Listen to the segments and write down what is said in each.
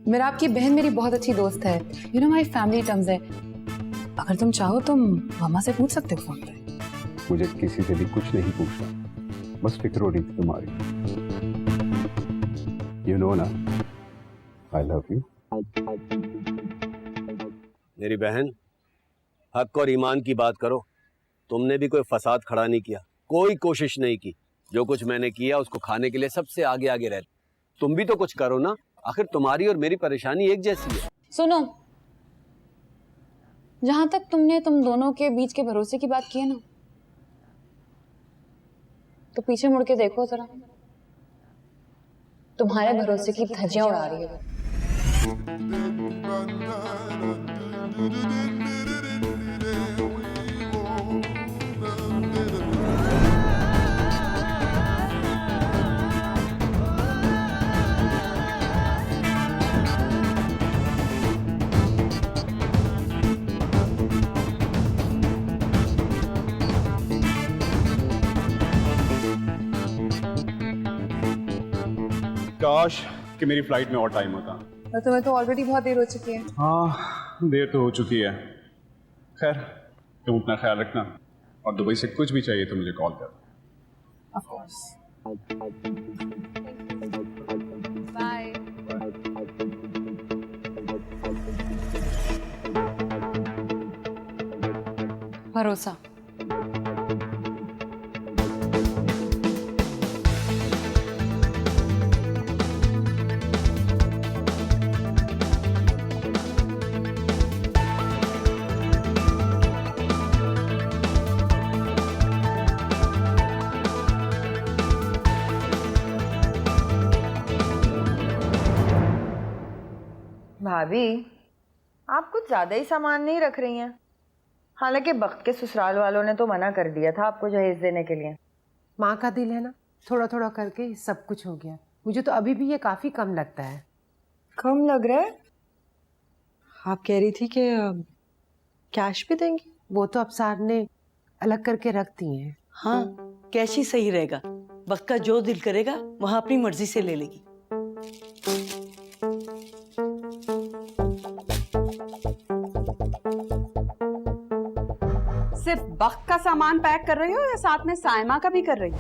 मेरा आपकी बहन मेरी बहुत अच्छी दोस्त है, you know my family terms है। अगर तुम चाहो तो मामा से पूछ सकते हो फोन पे। मुझे किसी से भी कुछ नहीं पूछना, बस फिक्र हो रही थी तुम्हारी। यू नो ना, आई लव यू। मेरी बहन, हक और ईमान की बात करो। तुमने भी कोई फसाद खड़ा नहीं किया, कोई कोशिश नहीं की। जो कुछ मैंने किया उसको खाने के लिए सबसे आगे आगे रह। तुम भी तो कुछ करो ना, आखिर तुम्हारी और मेरी परेशानी एक जैसी है। सुनो, जहां तक तुमने तुम दोनों के बीच के भरोसे की बात की है ना, तो पीछे मुड़ के देखो जरा, तुम्हारे भरोसे की धज्जियां उड़ा रही है। काश कि मेरी फ्लाइट में और टाइम होता। और तुम्हें तो ऑलरेडी बहुत देर हो चुकी है। हाँ, देर तो हो चुकी है। खैर, तुम अपना ख्याल रखना, और दुबई से कुछ भी चाहिए तो मुझे कॉल कर। Of course. बाय। भरोसा। भाभी, आप कुछ ज्यादा ही सामान नहीं रख रही हैं। हालांकि वक्त के ससुराल वालों ने तो मना कर दिया था आपको जहेज देने के लिए। माँ का दिल है ना, थोड़ा थोड़ा करके सब कुछ हो गया। मुझे तो अभी भी ये काफी कम लगता है। कम लग रहा है? आप कह रही थी कि कैश भी देंगी। वो तो अफसार ने अलग करके रख दी हैं। हाँ, कैश ही सही रहेगा। वक्त का जो दिल करेगा वहाँ अपनी मर्जी से ले लेगी। सिर्फ वक्त का सामान पैक कर रही हो या साथ में साइमा का भी कर रही हो?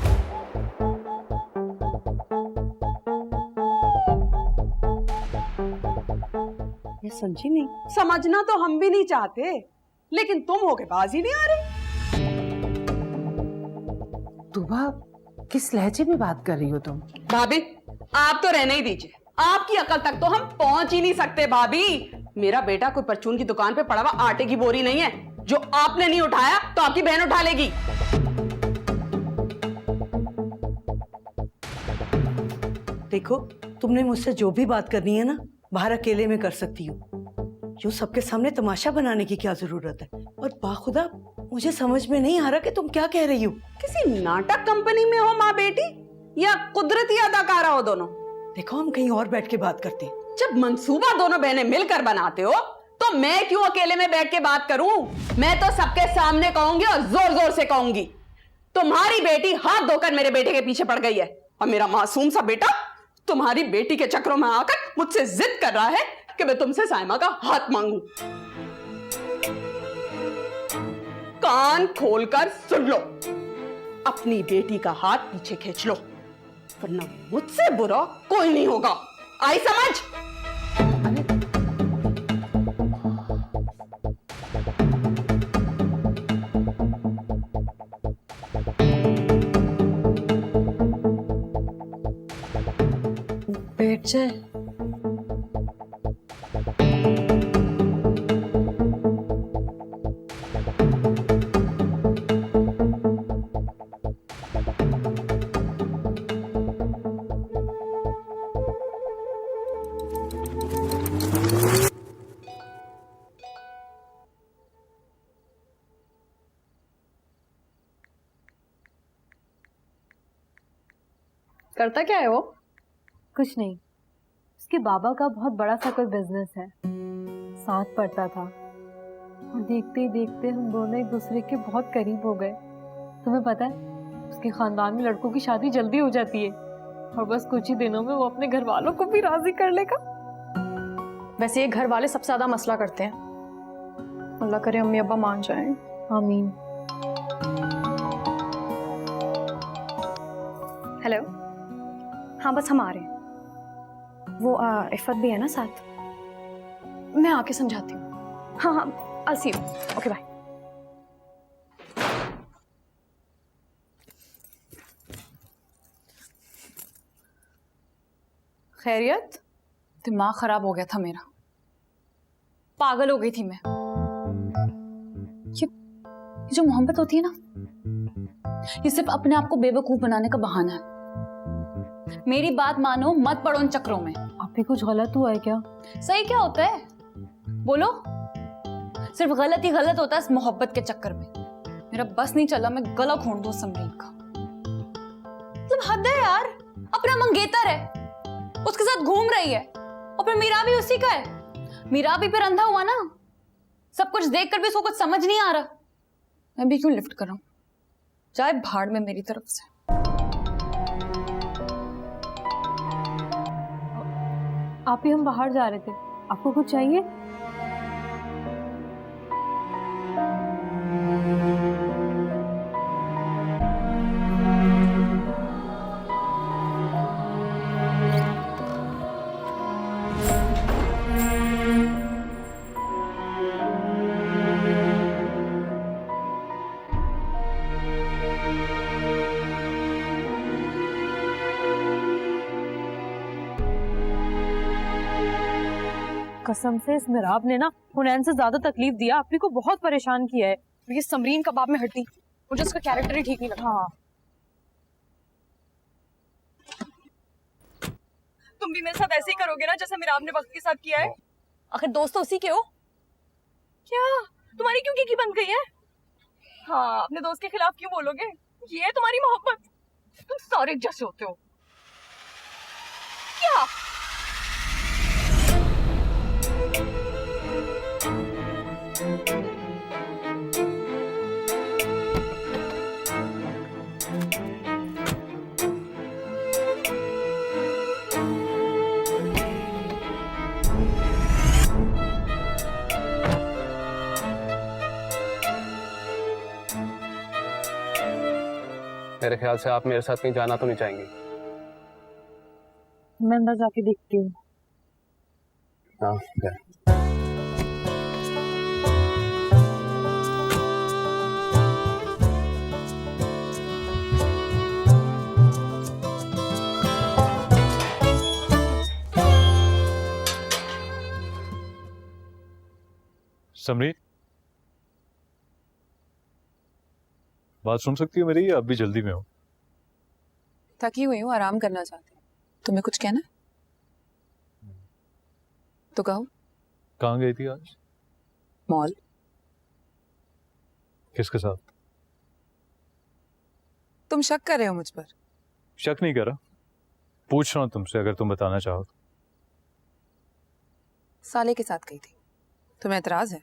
ये समझी नहीं। समझना तो हम भी नहीं चाहते, लेकिन तुम होके बाज ही नहीं आ रही। तुबा, किस लहजे में बात कर रही हो तुम? भाभी, आप तो रहने ही दीजिए। आपकी अकल तक तो हम पहुंच ही नहीं सकते भाभी। मेरा बेटा कोई परचून की दुकान पे पड़ा हुआ आटे की बोरी नहीं है। जो आपने नहीं उठाया तो आपकी बहन उठा लेगी। देखो, तुमने मुझसे जो भी बात करनी है ना, बाहर अकेले में कर सकती हूँ। यूं सबके सामने तमाशा बनाने की क्या जरूरत है? और बाखुदा मुझे समझ में नहीं आ रहा कि तुम क्या कह रही हो। किसी नाटक कंपनी में हो माँ बेटी, या कुदरती अदाकारा हो दोनों? देखो, हम कहीं और बैठ के बात करते हैं। जब मंसूबा दोनों बहनें मिलकर बनाते हो तो मैं क्यों अकेले में बैठ के बात करूं? मैं तो सबके सामने कहूंगी और जोर जोर से कहूंगी, तुम्हारी बेटी हाथ धोकर मेरे बेटे के पीछे पड़ गई है, और मेरा मासूम सा बेटा तुम्हारी बेटी के चक्करों में आकर मुझसे जिद कर रहा है कि मैं तुमसे साइमा का हाथ मांगू। कान खोलकर सुन लो, अपनी बेटी का हाथ पीछे खींच लो, वरना मुझसे बुरा कोई नहीं होगा। आई समझ? बैठ जाए। करता क्या है वो? कुछ नहीं, उसके बाबा का बहुत बड़ा सा कोई बिजनेस है, साथ पढ़ता था, और देखते ही देखते हम दोनों एक दूसरे के बहुत करीब हो गए। तुम्हें पता है, उसके खानदान में लड़कों की शादी जल्दी हो जाती है, और बस कुछ ही दिनों में वो अपने घर वालों को भी राजी कर लेगा। वैसे ये घर वाले सबसे ज्यादा मसला करते हैं। अल्लाह करे अम्मी अब्बा मान जाएं। आमीन। हेलो, हाँ बस हम आ रहे हैं। वो इफ़त भी है ना साथ? मैं आके समझाती हूँ। हाँ हाँ, I'll see you. Okay bye. खैरियत? दिमाग खराब हो गया था मेरा, पागल हो गई थी मैं। ये जो मोहब्बत होती है ना, ये सिर्फ अपने आप को बेवकूफ बनाने का बहाना है। मेरी बात मानो, मत पड़ो इन चक्रों में। आप भी कुछ गलत हुआ है क्या? सही क्या होता है बोलो? सिर्फ गलत ही गलत होता है इस मोहब्बत के चक्कर में। मेरा बस नहीं चला, मैं गला घोंट दूं समरीन का। मतलब हद है यार, अपना मंगेतर है, उसके साथ घूम रही है, और फिर मीरा भी उसी का है। मीरा भी फिर अंधा हुआ ना, सब कुछ देखकर भी उसको कुछ समझ नहीं आ रहा। मैं भी क्यों लिफ्ट कर रहा हूं, जाए भाड़ में मेरी तरफ से। आप ही हम बाहर जा रहे थे, आपको कुछ चाहिए? कसम से इस मिराब ने ना हुनैन से ज्यादा तकलीफ दिया, आपने को बहुत परेशान किया है। ये समरीन कबाब में हड्डी, मुझे उसका कैरेक्टर ही ठीक नहीं लगा। हाँ, तुम भी मेरे साथ ऐसे ही करोगे ना जैसे मिराब ने वक्त के साथ किया है? आखिर दोस्त तो उसी के हो। क्या तुम्हारी क्यों की बन गई है? हाँ, अपने दोस्त के खिलाफ क्यों बोलोगे? ये है तुम्हारी मोहब्बत? तुम सारे एक जैसे होते हो क्या? मेरे ख्याल से आप मेरे साथ कहीं जाना तो नहीं चाहेंगी? मैं अंदर जाके देखती हूँ। हाँ, समरीन, बात सुन सकती हो मेरी, या अब भी जल्दी में हो? थकी हुई हूँ, आराम करना चाहती हूँ। तुम्हें कुछ कहना है तो कहो। कहाँ गई थी आज? मॉल। किसके साथ? तुम शक कर रहे हो मुझ पर? शक नहीं कर रहा, पूछ रहा हूँ तुमसे, अगर तुम बताना चाहो। साले के साथ गई थी। तुम्हें एतराज है?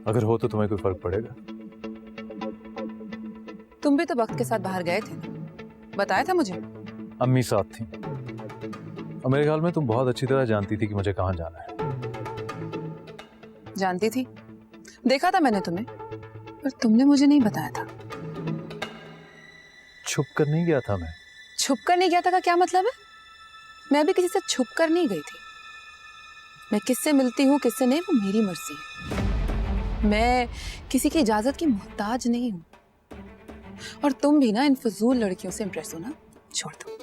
अगर हो तो तुम्हें कोई फर्क पड़ेगा? तुम भी तो वक्त के साथ बाहर गए थे, बताया था मुझे। अम्मी साथ थी, और मेरे ख्याल में तुम बहुत अच्छी तरह जानती थी कि मुझे कहाँ जाना है। जानती थी, देखा था मैंने तुम्हें, पर तुमने मुझे नहीं बताया था। छुप कर नहीं गया था मैं। छुप कर नहीं गया था का क्या मतलब है? मैं भी किसी से छुप कर नहीं गई थी। मैं किससे मिलती हूँ किससे नहीं, वो मेरी मर्जी है। मैं किसी की इजाजत की मोहताज नहीं हूँ। और तुम भी ना इन फजूल लड़कियों से इंप्रेस हो ना, छोड़ दो।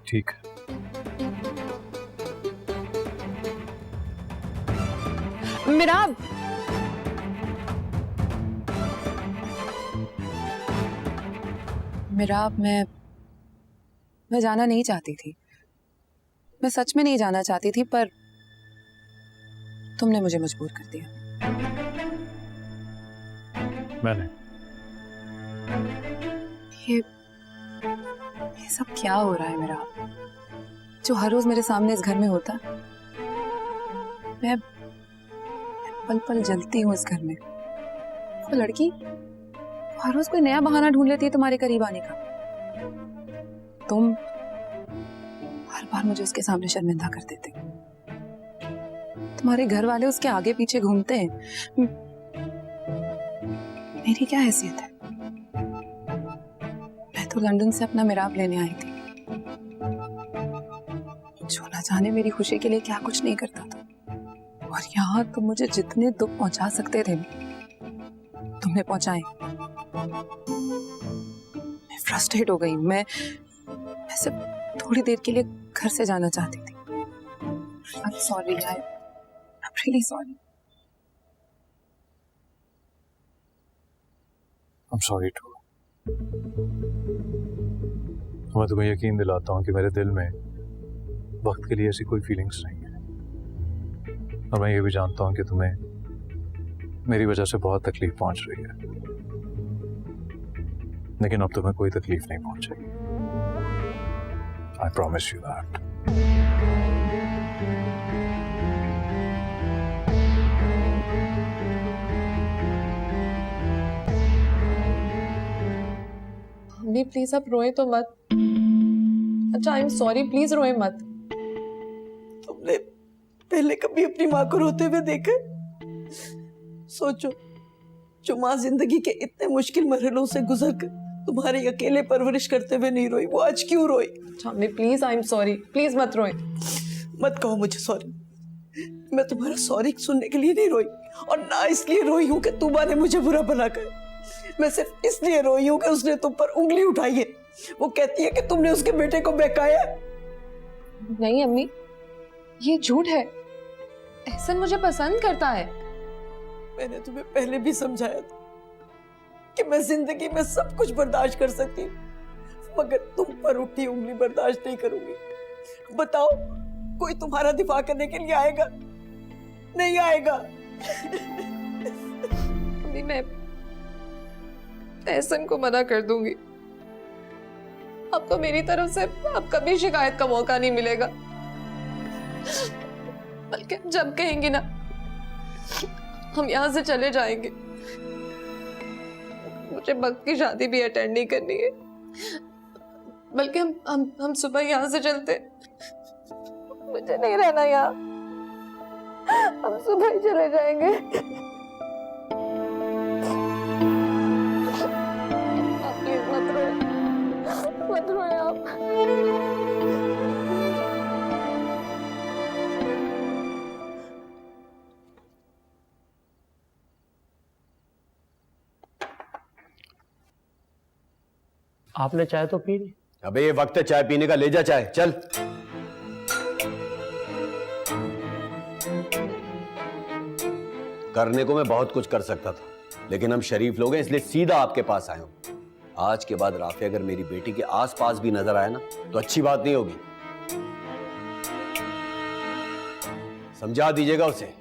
ठीक है। मिराब, मिराब, मैं जाना नहीं चाहती थी। मैं सच में नहीं जाना चाहती थी, पर तुमने मुझे मजबूर कर दिया। मैंने? ये सब क्या हो रहा है मिराब, जो हर रोज मेरे सामने इस घर में होता? मैं पल पल जलती हूँ इस घर में। वो लड़की हर रोज कोई नया बहाना ढूंढ लेती है तुम्हारे करीब आने का। तुम हर बार मुझे उसके सामने शर्मिंदा कर देते। तुम्हारे घर वाले उसके आगे पीछे घूमते हैं। मेरी क्या हैसियत है? मैं तो लंदन से अपना मिराब लेने आई थी, जो न जाने मेरी खुशी के लिए क्या कुछ नहीं करता था। और यहाँ तुम मुझे जितने दुख पहुंचा सकते थे तुमने पहुंचाए। मैं फ्रस्ट्रेट हो गई। मैं सिर्फ थोड़ी देर के लिए घर से जाना चाहती थी। I'm sorry, I'm really sorry. I'm sorry too. मैं तुम्हें यकीन दिलाता हूँ कि मेरे दिल में वक्त के लिए ऐसी कोई फीलिंग्स नहीं है, और मैं ये भी जानता हूँ कि तुम्हें मेरी वजह से बहुत तकलीफ पहुंच रही है, लेकिन अब तुम्हें कोई तकलीफ नहीं पहुंचेगी। I promise you that. Mummy please आप रोए तो मत। अच्छा आई एम सॉरी, प्लीज रोए मत। तुमने पहले कभी अपनी माँ को रोते हुए देखा? सोचो, जो माँ जिंदगी के इतने मुश्किल मरहलों से गुजर कर तुम्हारी अकेले परवरिश करते हुए नहीं रोई, वो आज क्यों रोई? Mummy please I am sorry, please मत रोए। मत कहो मुझे सॉरी। मैं तुम्हारा सॉरी सुनने के लिए नहीं रोई, और ना इसलिए रोई हूं कि तुमा ने मुझे बुरा भला कर। मैं सिर्फ इसलिए रोई हूं कि उसने तुम पर उंगली उठाई है। वो कहती है कि तुमने उसके बेटे को बहकाया। नहीं अम्मी, ये झूठ है। एहसन मुझे पसंद करता है। मैंने तुम्हें पहले भी समझाया था कि मैं जिंदगी में सब कुछ बर्दाश्त कर सकती हूँ, मगर तुम पर उठी उंगली बर्दाश्त नहीं करूंगी। बताओ, कोई तुम्हारा दिफा करने के लिए आएगा? नहीं आएगा। अम्मी मैं एहसन को मना कर दूंगी। आपको मेरी तरफ से अब कभी शिकायत का मौका नहीं मिलेगा। बल्कि जब कहेंगी ना, हम यहाँ से चले जाएंगे। मुझे वक्त की शादी भी अटेंड नहीं करनी है, बल्कि हम सुबह यहाँ से चलते। मुझे नहीं रहना यहाँ, हम सुबह ही चले जाएंगे। आप प्लीज मत रोए, मत रोए आप। आपने चाय तो पी ली। अबे ये वक्त है चाय पीने का, ले जा चाय, चल। करने को मैं बहुत कुछ कर सकता था, लेकिन हम शरीफ लोग हैं इसलिए सीधा आपके पास आए हूं। आज के बाद राफे अगर मेरी बेटी के आसपास भी नजर आया ना तो अच्छी बात नहीं होगी। समझा दीजिएगा उसे।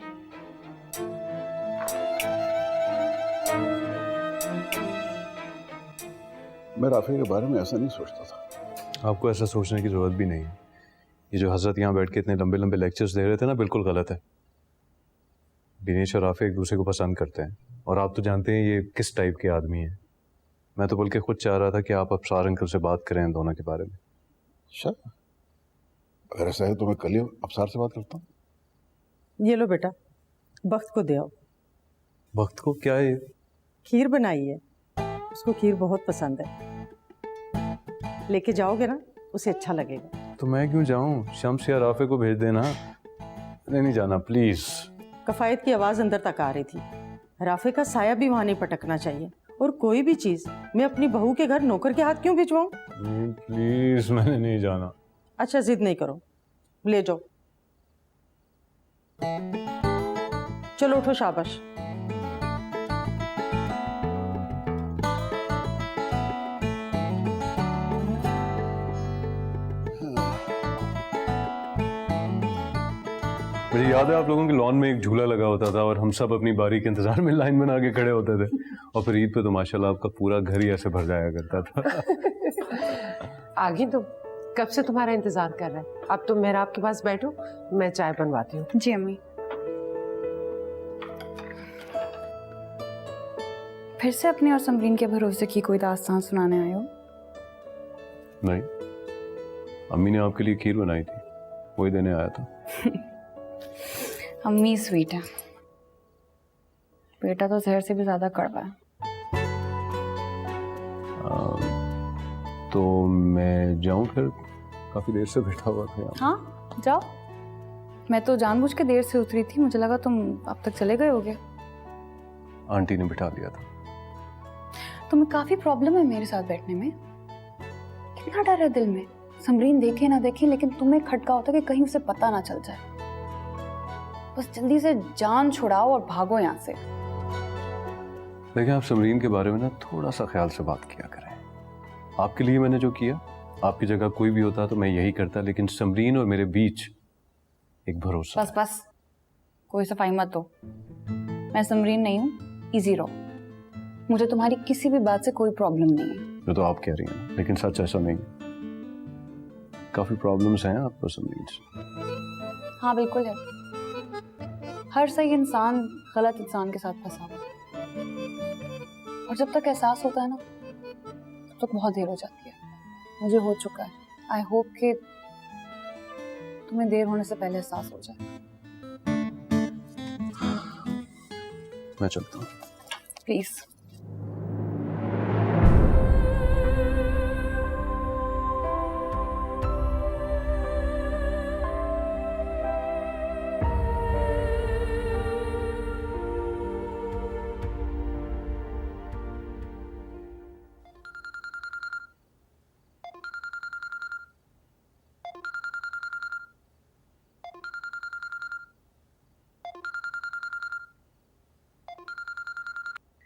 मैं राफे के बारे में ऐसा नहीं सोचता था। आपको ऐसा सोचने की जरूरत भी नहीं है। ये जो हजरत यहाँ बैठ के इतने लंबे लंबे लेक्चर्स दे रहे थे ना, बिल्कुल गलत है। दिनेश और राफे एक दूसरे को पसंद करते हैं, और आप तो जानते हैं ये किस टाइप के आदमी हैं। मैं तो बल्कि खुद चाह रहा था कि आप अबसार अंकल से बात करें इन दोनों के बारे में। अच्छा, अगर ऐसा है तो मैं कल ही अबसार से बात करता हूँ। ये लो बेटा, वक्त को दे आओ। वक्त को क्या है? खीर बनाई है, उसको खीर बहुत पसंद है। लेके जाओगे ना, उसे अच्छा लगेगा। तो मैं क्यों जाऊं? शम्स या राफे को भेज देना। नहीं जाना प्लीज। कफायत की आवाज अंदर तक आ रही थी। राफे का साया भी वहां नहीं पटकना चाहिए। और कोई भी चीज मैं अपनी बहू के घर नौकर के हाथ क्यों भिजवाऊं? प्लीज, मैंने नहीं जाना। अच्छा, जिद नहीं करो, ले जाओ। चलो उठो, शाबाश। मुझे याद है आप लोगों के लॉन में एक झूला लगा होता था, और हम सब अपनी बारी के इंतजार में लाइन बना के खड़े होते थे, और फिर ईद पे तो माशाल्लाह आपका पूरा घर ही ऐसे भर जाया करता था। आगे तो कब से तुम्हारा इंतजार कर रहा है। अब तुम मेरा आपके पास बैठो, मैं चाय बनवाती हूँ। जी अम्मी। फिर से अपने और समरीन के भरोसे की कोई दास्तान सुनाने आए हो? नहीं, अम्मी ने आपके लिए खीर बनाई थी, वही देने आया था। अम्मी स्वीट है, बेटा तो जहर से भी ज्यादा कड़वा है। तो मैं जाऊं फिर, काफी देर से बैठा हुआ था यहाँ। हाँ जाओ, मैं तो जानबूझ के देर से उतरी थी, मुझे लगा तुम अब तक चले गए होगे। आंटी ने बिठा दिया था। तुम्हें काफी प्रॉब्लम है मेरे साथ बैठने में, कितना डर है दिल में। समरीन देखे ना देखे, लेकिन तुम्हें खटका होता है कि कहीं उसे पता ना चल जाए। बस जल्दी से जान छुड़ाओ और भागो यहाँ से। देखिए, आप समरीन के बारे में ना थोड़ा सा ख्याल से बात किया करें। आपके लिए मैंने जो किया, आपकी जगह कोई भी होता तो मैं यही करता, लेकिन समरीन और मेरे बीच एक भरोसा। बस बस, कोई सफाई मत दो। मैं समरीन नहीं हूँ, इजी रहो। मुझे तुम्हारी किसी भी बात से कोई प्रॉब्लम नहीं है। जो तो आप कह रही हैं, लेकिन सच ऐसा नहीं। काफी प्रॉब्लम्स हैं आपको समरीन से। हाँ बिल्कुल है। हर सही इंसान गलत इंसान के साथ फंसा हुआ है, और जब तक एहसास होता है ना, तब तक बहुत देर हो जाती है। मुझे हो चुका है। आई होप कि तुम्हें देर होने से पहले एहसास हो जाए। मैं चलता हूँ। प्लीज।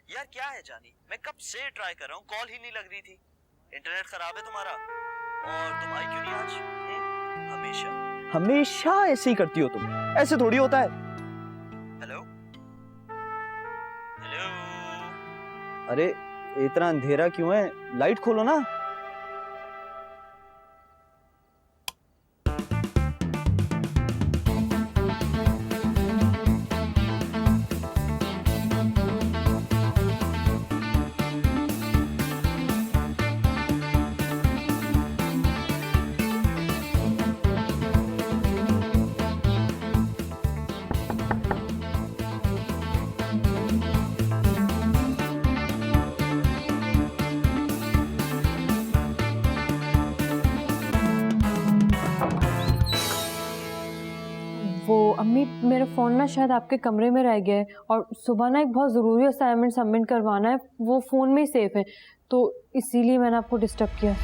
यार क्या है जानी, मैं कब से ट्राई कर रहा हूँ, कॉल ही नहीं लग रही थी। इंटरनेट खराब है तुम्हारा? और तुम आई क्यों नहीं आज? हमेशा हमेशा ऐसे ही करती हो तुम, ऐसे थोड़ी होता है। हेलो हेलो, अरे इतना अंधेरा क्यों है, लाइट खोलो ना। वो अम्मी, मेरा फ़ोन ना शायद आपके कमरे में रह गया है, और सुबह ना एक बहुत ज़रूरी असाइनमेंट सबमिट करवाना है, वो फ़ोन में ही सेफ है, तो इसीलिए मैंने आपको डिस्टर्ब किया।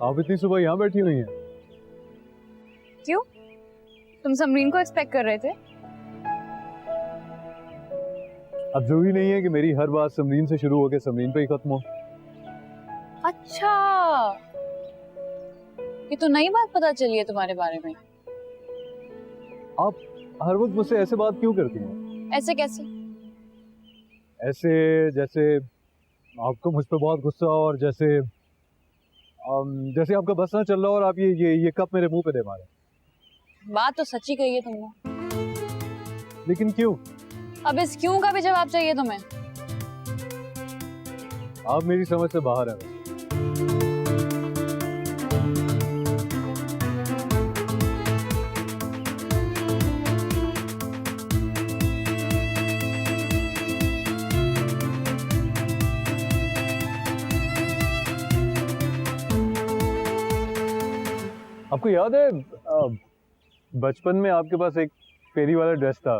आप इतनी सुबह यहाँ बैठी हुई हैं? क्यों? तुम समरीन को एक्सपेक्ट कर रहे थे? अब जरूरी नहीं है कि मेरी हर बात समरीन से शुरू होकर समरीन पे ही खत्म हो। अच्छा, ये तो नई बात पता चली है तुम्हारे बारे में। आप हर वक्त मुझसे ऐसे बात क्यों करती हैं? ऐसे कैसे? ऐसे जैसे आपको मुझ पे बहुत गुस्सा हो, और जैसे जैसे आपका बस ना चल रहा हो और आप ये कप मेरे मुंह पे दे मारे। बात तो सच्ची कही है तुमने। लेकिन क्यों? अब इस क्यों का भी जवाब चाहिए तुम्हें? आप मेरी समझ से बाहर हैं। आपको याद है बचपन में आपके पास एक फेरी वाला ड्रेस था,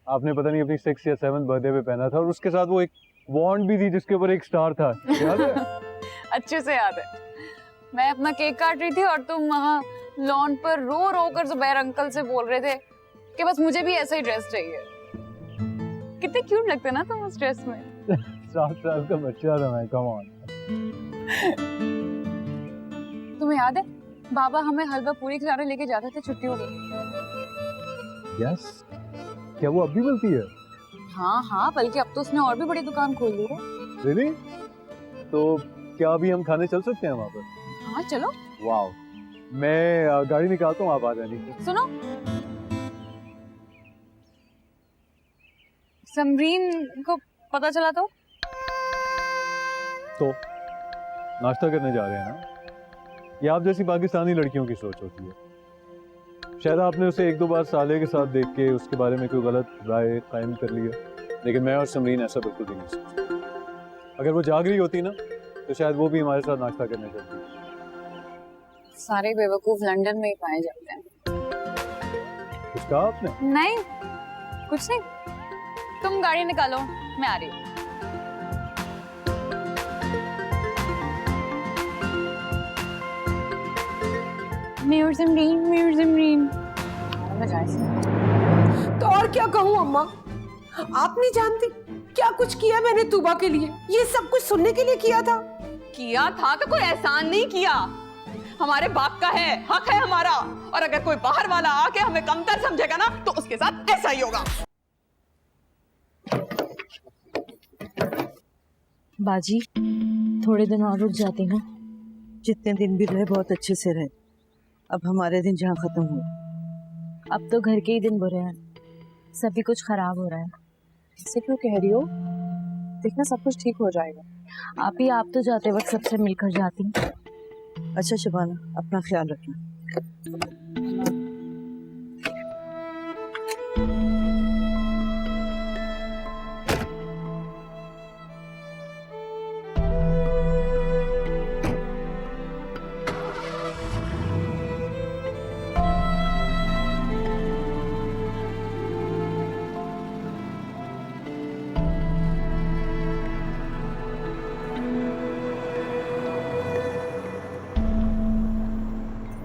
आपने पता नहीं अपनी 6th या 7th बर्थडे पे पहना था, और उसके साथ वो एक वॉन्ड भी थी जिसके ऊपर एक स्टार था, याद है? अच्छे से याद है। मैं अपना केक काट रही थी और तुम वहाँ लॉन पर रो रो कर जुबैर अंकल से बोल रहे थे कि बस मुझे भी ऐसा ही ड्रेस चाहिए। कितने क्यूट लगते ना तुम उस ड्रेस में। 7 साल का बच्चा था मैं, कम ऑन। तुम्हें याद है बाबा हमें हलवा पूरी खिलाने लेके जाते थे छुट्टियों में? यस, क्या वो अब भी मिलती है? हाँ हाँ, बल्कि अब तो उसने और भी बड़ी दुकान खोल ली है। रियली? तो क्या अभी हम खाने चल सकते हैं वहाँ पर? हाँ चलो। वाओ, मैं गाड़ी निकालता हूँ, आप आ जाने। सुनो, समरीन को पता चला तो नाश्ता करने जा रहे हैं ना? ये आप जैसी पाकिस्तानी लड़कियों की सोच होती है। शायद आपने उसे एक दो बार साले के साथ देख के उसके बारे में कोई गलत राय कायम कर लिया, लेकिन मैं और समरीन ऐसा बिल्कुल भी नहीं सोचते। अगर वो जाग रही होती ना तो शायद वो भी हमारे साथ नाश्ता करने चलती। सारे बेवकूफ लंदन में ही पाए जाते हैं। कुछ कहा आपने? नहीं, कुछ नहीं। तुम गाड़ी निकालो, मैं आ रही हूँ। तो और क्या कहूँ अम्मा, आप नहीं जानती क्या कुछ किया मैंने तूबा के लिए। ये सब कुछ सुनने के लिए किया था। किया था तो कोई एहसान नहीं किया, हमारे बाप का है, हक है हमारा। और अगर कोई बाहर वाला आके हमें कमतर समझेगा ना तो उसके साथ ऐसा ही होगा। बाजी, थोड़े दिन और रुक जाते ना। जितने दिन भी रहे बहुत अच्छे से रहे। अब हमारे दिन जहाँ खत्म हुए। अब तो घर के ही दिन बुरे हैं, सभी कुछ खराब हो रहा है। ऐसे क्यों कह रही हो? देखना सब कुछ ठीक हो जाएगा। आप तो जाते वक्त सबसे मिलकर जाती। अच्छा शबाना, अपना ख्याल रखना।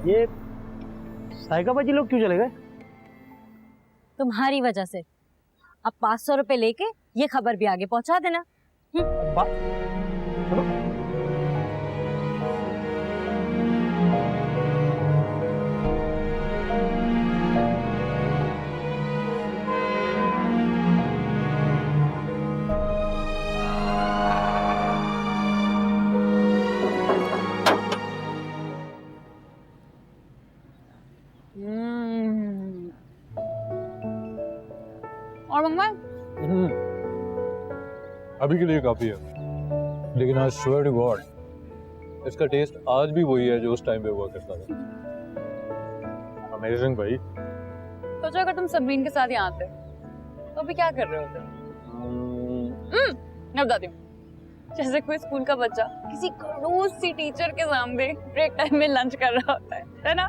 ये साइका बाजी लोग क्यों चले गए? तुम्हारी वजह से। अब 500 रुपए लेके ये खबर भी आगे पहुंचा देना। और मम्मा? अभी के लिए काफी है, लेकिन आई स्वेयर टू गॉड इसका टेस्ट आज भी वही है जो उस टाइम पे हुआ करता था। अमेजिंग भाई। सोचो अगर तुम समरीन के साथ यहाँ आते तो अभी क्या कर रहे होते? मैं बताती हूँ। जैसे कोई स्कूल का बच्चा किसी खड़ूस सी टीचर के सामने ब्रेक टाइम में लंच कर रहा होता है ना?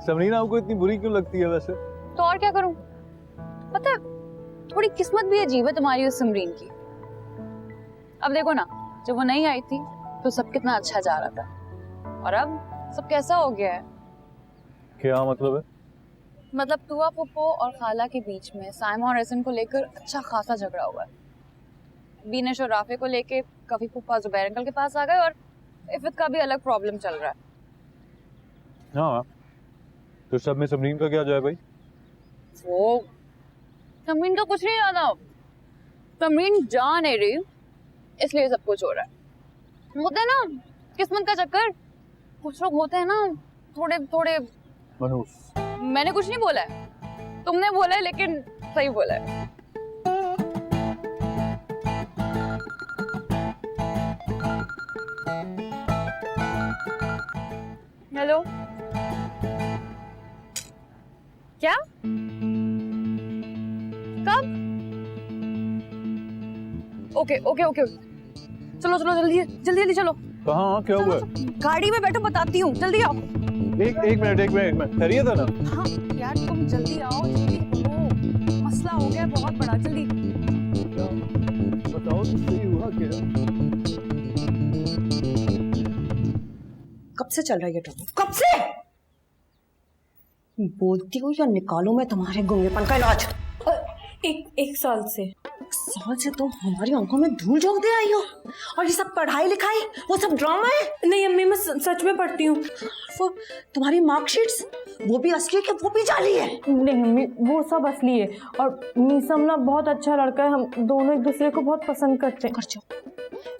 समरीन आपको इतनी बुरी क्यों लगती है वैसे? तो और क्या करूं? पता है, थोड़ी किस्मत भी अजीब है तुम्हारी उस समरीन की। अब देखो ना, जब वो नहीं आई थी तो सब कितना अच्छा जा रहा था, और अब सब कैसा हो गया है। क्या मतलब है? मतलब तुआ पुप्पो और खाला के बीच में साइमा और एहसन को लेकर अच्छा खासा झगड़ा हुआ है। बीनेश और राफे को लेके कभी पुप्पा जुबैर अंकल के पास आ गए, और इफत का भी अलग प्रॉब्लम चल रहा है। हाँ, तो सब में समरीन का क्या जाए भाई? वो समरीन का कुछ नहीं याद। समरीन जा नहीं रही, इसलिए सब कुछ हो रहा है। होता है ना किस्मत का चक्कर। कुछ लोग होते हैं ना थोड़े थोड़े मनूस। मैंने कुछ नहीं बोला है, तुमने बोला है, लेकिन सही बोला है। हेलो, क्या? कब? ओके ओके ओके, चलो चलो जल्दी जल्दी जल्दी चलो। कहाँ? क्या हुआ? गाड़ी में बैठो, बताती हूँ, जल्दी आओ। एक मिनट खैरियत है ना? हाँ यार, तुम जल्दी आओ, जल्दी करो। मसला हो गया बहुत बड़ा, जल्दी बताओ तो सही हुआ क्या? कब से चल रहा है ये टॉपिक? कब से बोलती हूँ या निकालूं मैं तुम्हारे गूंगेपन का इलाज? एक साल से। 1 साल से तुम हमारी आंखों में धूल झोंक दे आई हो, और ये सब पढ़ाई लिखाई वो सब ड्रामा है। नहीं अम्मी, मैं सच में पढ़ती हूँ। वो तुम्हारी मार्कशीट्स वो भी असली है कि वो भी जाली है? नहीं अम्मी, वो सब असली है। और मीसम ना बहुत अच्छा लड़का है, हम दोनों एक दूसरे को बहुत पसंद करते हैं। कर जाओ,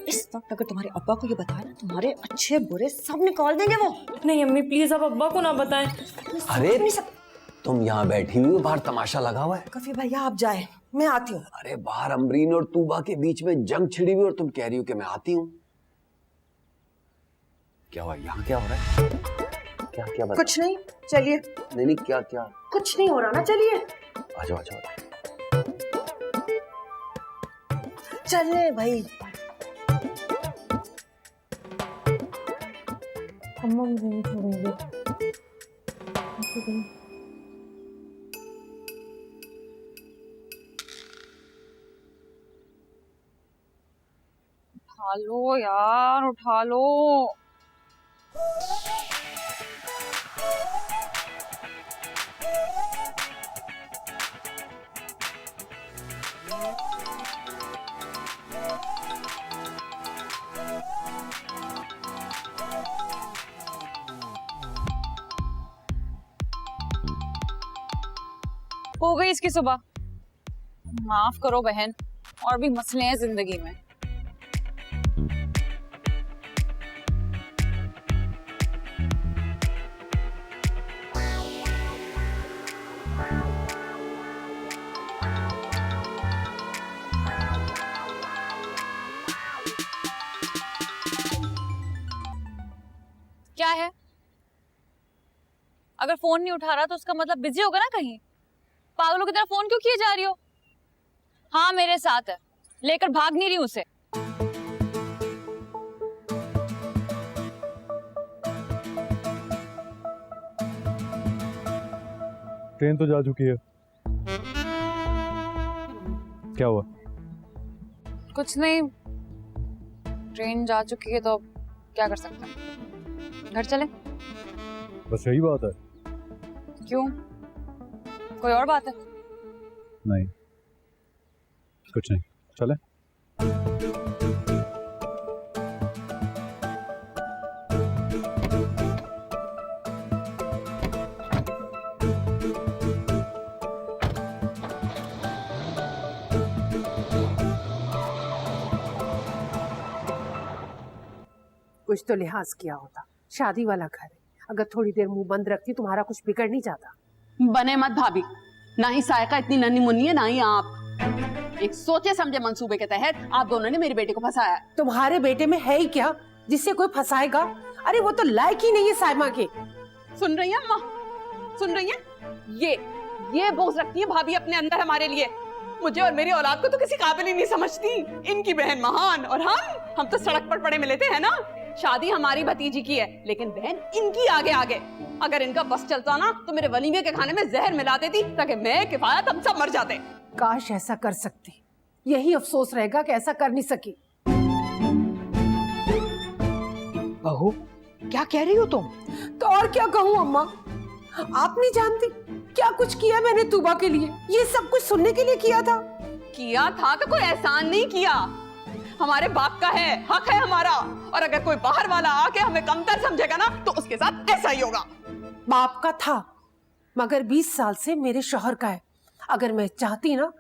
इस वक्त अगर तुम्हारे अब्बा को ये बताया ना, तुम्हारे अच्छे बुरे सब निकाल देंगे वो। नहीं अम्मी प्लीज, आप अब्बा को ना बताएं। अरे तुम यहाँ बैठी हुई हो, बाहर तमाशा लगा हुआ है। कफी भैया आप जाए, मैं आती हूँ। अरे बाहर अमरीन और तूबा के बीच में जंग छिड़ी हुई और तुम कह रही हो कि मैं आती हूँ। क्या हुआ यहाँ, क्या हो रहा है? क्या क्या बता? कुछ नहीं, चलिए। नहीं क्या क्या? कुछ नहीं हो रहा ना, चलिए। आ जाओ आ जाओ। चलने भाई। अम्मा मुझे नहीं छोड़ेंगे। उठा लो यार, उठा लो। हो गई इसकी सुबह। माफ करो बहन, और भी मसले हैं जिंदगी में। क्या है? अगर फोन नहीं उठा रहा तो उसका मतलब बिजी होगा ना कहीं। पागलों की तरह फोन क्यों किए जा रही हो? हाँ मेरे साथ है, लेकर भाग नहीं रही उसे। ट्रेन तो जा चुकी है, क्या हुआ? कुछ नहीं, ट्रेन जा चुकी है तो क्या कर सकते हैं। घर चले? बस यही बात है? क्यों, कोई और बात है? नहीं कुछ नहीं, चले। कुछ तो लिहाज किया होता, शादी वाला घर है, अगर थोड़ी देर मुंह बंद रखती तुम्हारा कुछ बिगड़ नहीं जाता। बने मत भाभी, ना ही सायका इतनी नन्ही मुन्नी है, ना ही आप। एक सोचे समझे मंसूबे के तहत आप दोनों ने मेरी बेटी को फंसाया। तुम्हारे बेटे में है ही क्या जिससे कोई फंसाएगा? अरे वो तो लायक ही नहीं है साइमा के। सुन रही है अम्मा, सुन रही है? ये बोझ रखती है भाभी अपने अंदर हमारे लिए। मुझे और मेरी औलाद को तो किसी काबिल ही नहीं समझती। इनकी बहन महान और हम तो सड़क पर पड़े मिले थे, है ना। शादी हमारी भतीजी की है, लेकिन बहन इनकी आगे आगे। अगर इनका बस चलता ना तो मेरे वलीमे के खाने में जहर मिला देती ताकि मैं, किफायत, हम सब मर जाते। काश ऐसा कर सकती, यही अफसोस रहेगा कि ऐसा कर नहीं सकी। बहू क्या कह रही हो तुम? तो और क्या कहूँ अम्मा, आप नहीं जानती क्या कुछ किया मैंने तूबा के लिए। ये सब कुछ सुनने के लिए किया था। किया था तो कोई एहसान नहीं किया। हमारे बाप का है, हक है हमारा। और अगर कोई बाहर वाला आके हमें कमतर समझेगा ना तो उसके साथ ऐसा ही होगा। बाप का था, मगर 20 साल से मेरे शौहर का है। अगर मैं चाहती ना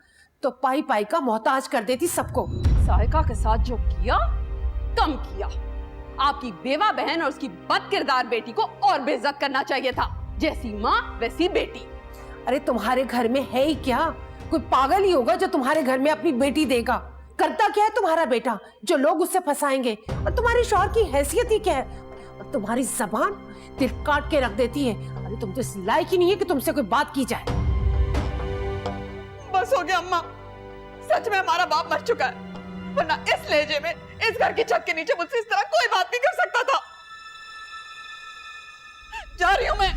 तो पाई पाई का मोहताज कर देती सबको। सायका के साथ जो किया, कम किया। आपकी बेवा बहन और उसकी बदकिरदार बेटी को और बेइज्जत करना चाहिए था। जैसी माँ वैसी बेटी। अरे तुम्हारे घर में है ही क्या? कोई पागल ही होगा जो तुम्हारे घर में अपनी बेटी देगा। करता क्या है तुम्हारा बेटा जो लोग उससे फंसाएंगे? और तुम्हारे शौहर की हैसियत ही क्या है? और तुम्हारी जबान दिल काट के रख देती है। अरे तुम तो इस लायक ही नहीं है कि तुमसे कोई बात की जाए। बस हो गया अम्मा, सच में हमारा बाप मर चुका है, वरना इस लहजे में इस घर की छत के नीचे मुझसे इस तरह कोई बात नहीं कर सकता था। जा रही हूं मैं।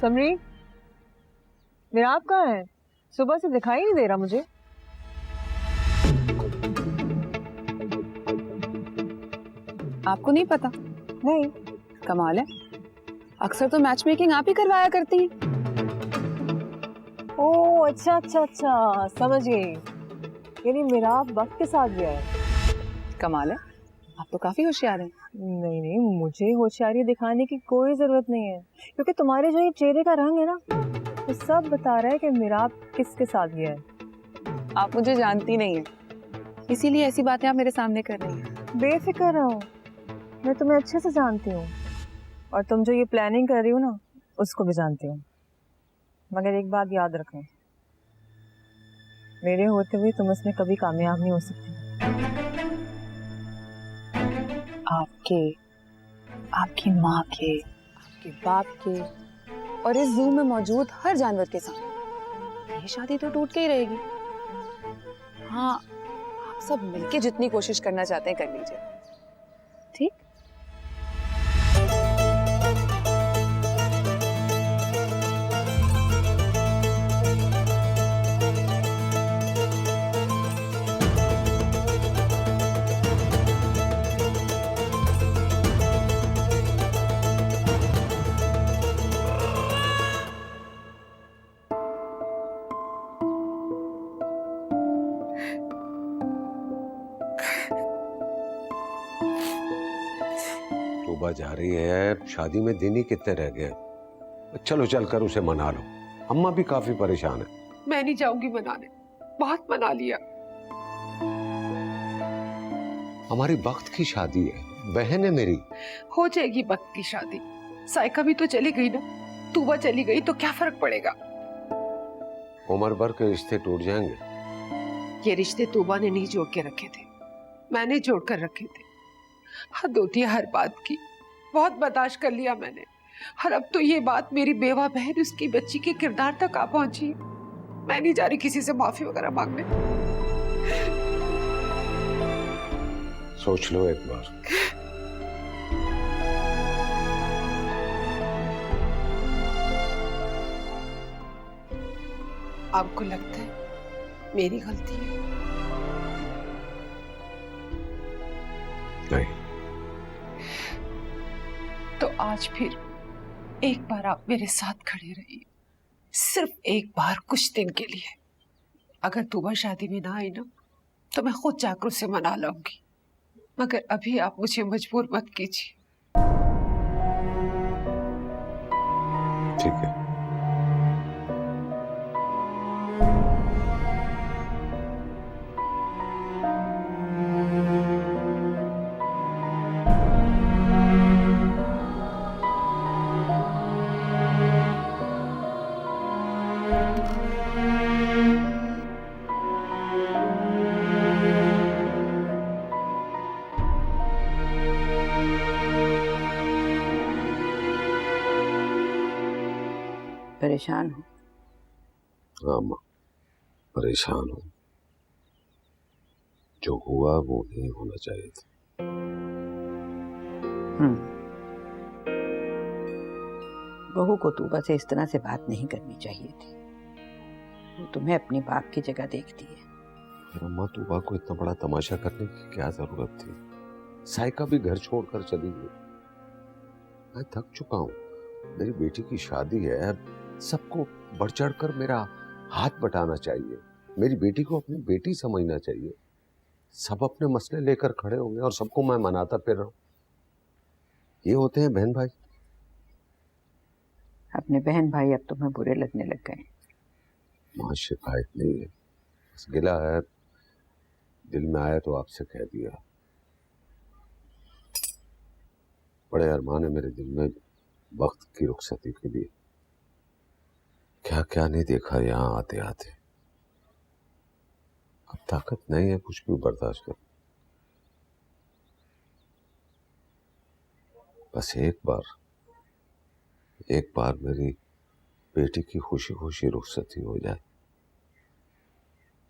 समरी, मेरा आप कहाँ है? सुबह से दिखाई नहीं दे रहा मुझे। आपको नहीं पता? नहीं। कमाल है, अक्सर तो मैच मेकिंग आप ही करवाया करती हैं। ओह अच्छा अच्छा अच्छा, समझ गई। यानी मेरा आप वक्त के साथ गया है। कमाल है, आप तो काफी होशियार हैं। नहीं नहीं, मुझे होशियारी दिखाने की कोई जरूरत नहीं है, क्योंकि तुम्हारे जो ये चेहरे का रंग है ना, वो सब बता रहा है कि मेरा आप किसके साथ गया है। आप मुझे जानती नहीं है, इसीलिए ऐसी बातें आप मेरे सामने कर रही हैं। बेफिक्र रहो, मैं तुम्हें अच्छे से जानती हूँ, और तुम जो ये प्लानिंग कर रही हो ना, उसको भी जानती हूँ। मगर एक बात याद रखना, मेरे होते हुए तुम इसमें कभी कामयाब नहीं हो सकती। आपके, आपकी माँ के, आपके बाप के और इस जू में मौजूद हर जानवर के साथ ये शादी तो टूट के ही रहेगी। हाँ, आप सब मिलके जितनी कोशिश करना चाहते हैं कर लीजिए, ठीक? तोबा जा रही है, शादी में दिन ही कितने रह गए। चलो चलकर उसे मना लो, अम्मा भी काफी परेशान है। मैं नहीं जाऊंगी मनाने, बहुत मना लिया। हमारी वक्त की शादी है, बहन है मेरी। हो जाएगी वक्त की शादी। साइका भी तो चली गई ना, तूबा चली गई तो क्या फर्क पड़ेगा? उम्र भर के रिश्ते टूट जाएंगे। ये रिश्ते तूबा ने नहीं जोड़ के रखे थे, मैंने जोड़ कर रखे थे। हद होती है हर बात की, बहुत बर्दाश्त कर लिया मैंने। और अब तो ये बात मेरी बेवा बहन उसकी बच्ची के किरदार तक आ पहुंची। मैं नहीं जा रही किसी से माफी वगैरह मांगने। सोच लो एक बार। आपको लगता है मेरी गलती है? नहीं। तो आज फिर एक बार आप मेरे साथ खड़े रहिए, सिर्फ एक बार, कुछ दिन के लिए। अगर तूबा शादी में ना आई ना, तो मैं खुद जाकर उसे मना लूंगी, मगर अभी आप मुझे मजबूर मत कीजिए। ठीक है। परेशान हूँ। हाँ माँ, परेशान हूँ। जो हुआ वो नहीं होना चाहिए था। बहू को तूबा से इस तरह से बात नहीं करनी चाहिए थी। वो तुम्हें अपने बाप की जगह देखती है। अम्मा, तूबा को इतना बड़ा तमाशा करने की क्या जरूरत थी? साइका भी घर छोड़कर चली गई। मैं थक चुका हूँ। मेरी बेटी की शादी है, सबको बढ़ चढ़ कर मेरा हाथ बटाना चाहिए। मेरी बेटी को अपनी बेटी समझना चाहिए। सब अपने मसले लेकर खड़े होंगे और सबको मैं मनाता फिर रहा हूं। ये होते हैं बहन भाई। अपने बहन भाई अब तुम्हें बुरे लगने लग गए। मां, शिकायत नहीं है, बस गिला है, दिल में आया तो आपसे कह दिया। बड़े अरमान है मेरे दिल में वक्त की रुखसती के लिए। क्या क्या नहीं देखा यहाँ आते आते। अब ताकत नहीं है कुछ भी बर्दाश्त कर। बस एक बार मेरी बेटी की खुशी खुशी रुखसती हो जाए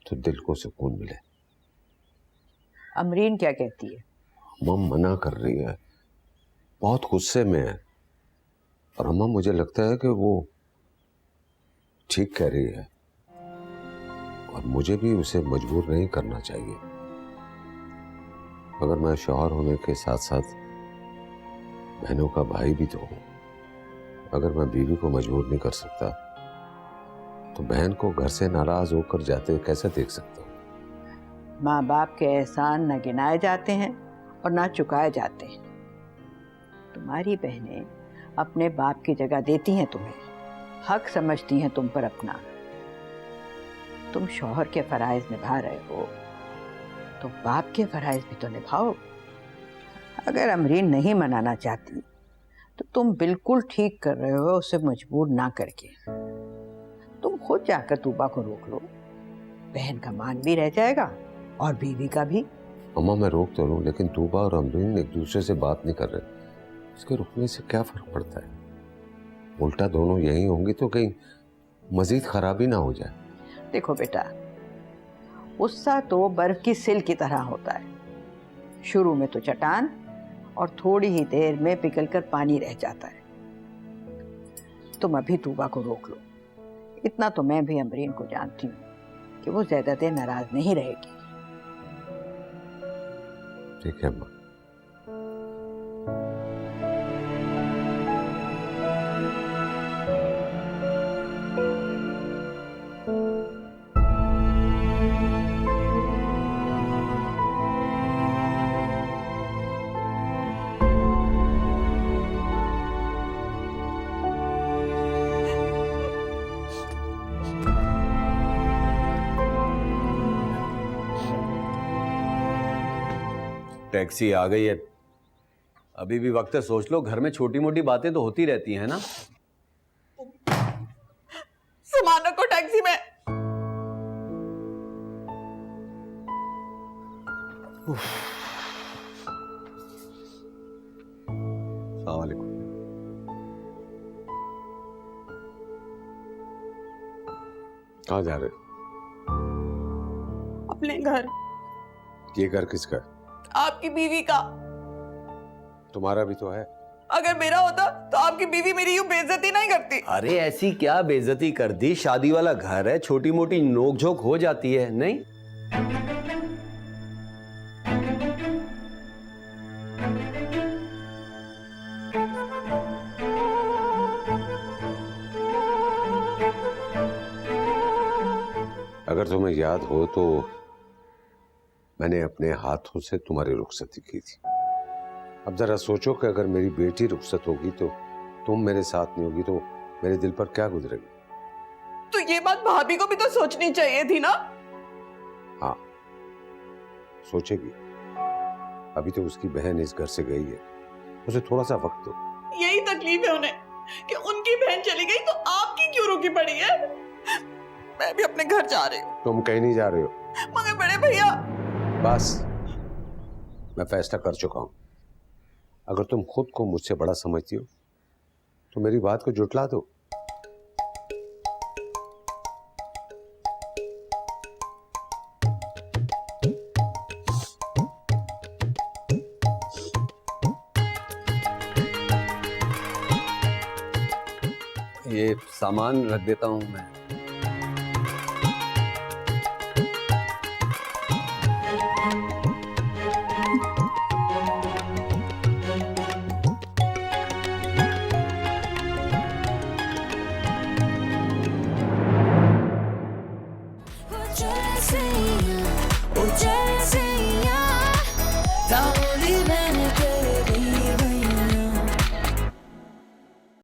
तो दिल को सुकून मिले। अमरीन क्या कहती है? मम मना कर रही है, बहुत गुस्से में है। और अम्मा, मुझे लगता है कि वो ठीक कह रही है और मुझे भी उसे मजबूर नहीं करना चाहिए, मगर मैं शौहर होने के साथ साथ बहनों का भाई भी तो हूं। अगर मैं बीवी को मजबूर नहीं कर सकता तो बहन को घर से नाराज होकर जाते कैसे देख सकता हूं? माँ बाप के एहसान न गिनाए जाते हैं और ना चुकाए जाते हैं। तुम्हारी बहनें अपने बाप की जगह देती हैं तुम्हें, हक समझती हैं तुम पर अपना। तुम शौहर के फराइज निभा रहे हो तो बाप के फराइज भी तो निभाओ। अगर अमरीन नहीं मनाना चाहती तो तुम बिल्कुल ठीक कर रहे हो उसे मजबूर ना करके। तुम खुद जाकर तूबा को रोक लो, बहन का मान भी रह जाएगा और बीवी का भी। अम्मा मैं रोक तो लूं, लेकिन तूबा और अमरीन एक दूसरे से बात नहीं कर रहे। इसके रुकने से क्या फर्क पड़ता है? उल्टा दोनों यही होंगी तो कहीं मजीद खराबी ना हो जाए। देखो बेटा, गुस्सा तो बर्फ की सिल की तरह होता है, शुरू में तो चट्टान और थोड़ी ही देर में पिघलकर पानी रह जाता है। तुम अभी तूबा को रोक लो। इतना तो मैं भी अमरीन को जानती हूँ कि वो ज्यादा देर नाराज नहीं रहेगी। ठीक है अम्मा। टैक्सी आ गई है। अभी भी वक्त है, सोच लो। घर में छोटी मोटी बातें तो होती रहती हैं ना। सामान रखो टैक्सी में। अस्सलाम वालेकुम। कहाँ जा रहे? अपने घर। ये घर किसका है? आपकी बीवी का। तुम्हारा भी तो है। अगर मेरा होता तो आपकी बीवी मेरी यूं बेइज्जती नहीं करती। अरे ऐसी क्या बेइज्जती कर दी? शादी वाला घर है, छोटी मोटी नोकझोंक हो जाती है, नहीं? अगर तुम्हें याद हो तो मैंने अपने हाथों से तुम्हारी रुखसती की थी। अब जरा सोचो कि अगर मेरी बेटी रुखसत होगी तो तुम मेरे साथ नहीं होगी तो मेरे दिल पर क्या गुजरेगी? तो ये बात भाभी को भी तो सोचनी चाहिए थी ना। हाँ, सोचेगी। अभी तो उसकी बहन इस घर से गई है, उसे थोड़ा सा वक्त दो। यही तकलीफ है उन्हें कि उनकी बहन चली गई तो आपकी क्यों रुकी पड़ी है। मैं भी अपने घर जा रही हूँ। तुम कहीं नहीं जा रहे हो। मगर बड़े भैया। बस, मैं फैसला कर चुका हूं। अगर तुम खुद को मुझसे बड़ा समझती हो तो मेरी बात को जुटला दो। ये सामान रख देता हूं मैं। The only man